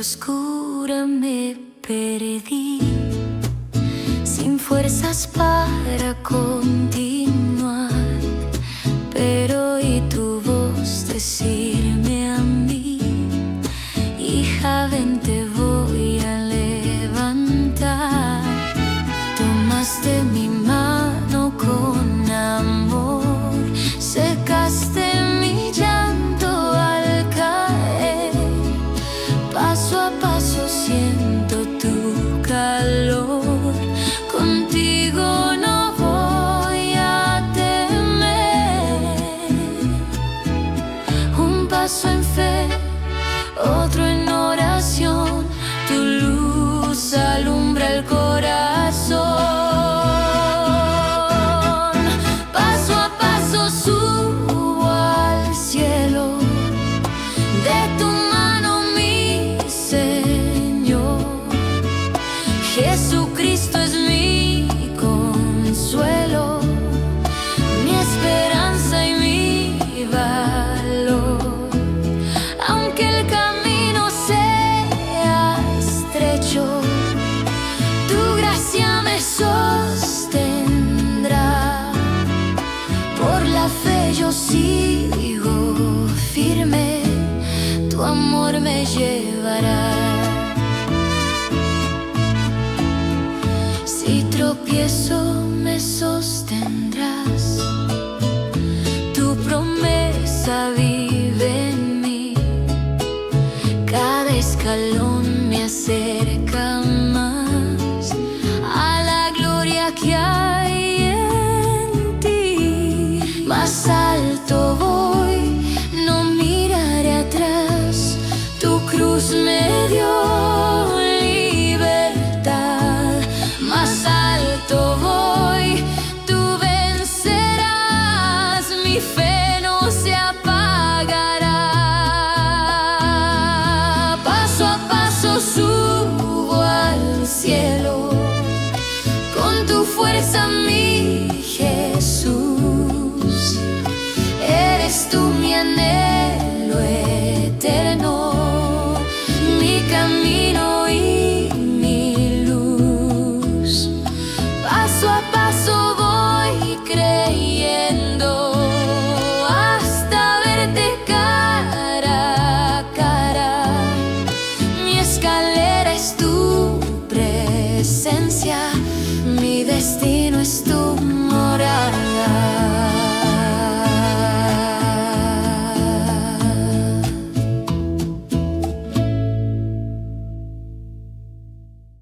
oscura me perdí, sin fuerzas para continuar, pero oí tu voz decirme a mí: hija, ven, te voy a levantar. Tomaste mi mano con amor, secaste mi llanto al caer. Paso a paso siento tu calor, contigo no voy a temer. Un paso en fe, otro en oración, tu luz alumbra el corazón. Paso a paso subo al cielo, de tu mano mi Señor. Jesucristo es mi consuelo, mi esperanza y mi valor. Aunque el camino sea estrecho, tu gracia me sostendrá. Por la fe yo sigo firme, tu amor me llevará. Si tropiezo me sostendrás, tu promesa vive en mí. Cada escalón me acerca más a la gloria que hay en ti. Más alto voy, no miraré atrás, tu cruz me dio libertad. Más alto voy, tú vencerás, mi fe no se apagará. Paso a paso subo al cielo, con tu fuerza mi Jesús. Eres tú mi anhelo eterno, mi camino y mi luz. Paso a paso voy creyendo, hasta verte cara a cara. Mi escalera es tu presencia, mi destino es tu